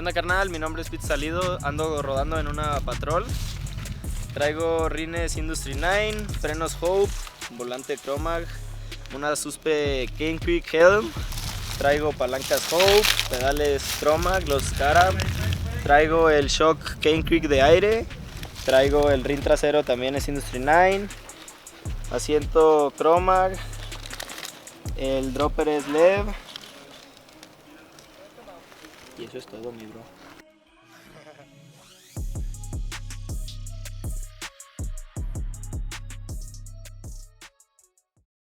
onda carnal? Mi nombre es Pete Salido, ando rodando en una Patrol. Traigo rines Industry 9, frenos Hope, volante Cromag, una suspe Cane Creek Helm. Traigo palancas Hope, pedales Cromag, los Carab. Traigo el shock Cane Creek de aire. Traigo el rin trasero, también es Industry 9. Asiento Cromag. El dropper es Lev. Y eso es todo, mi bro.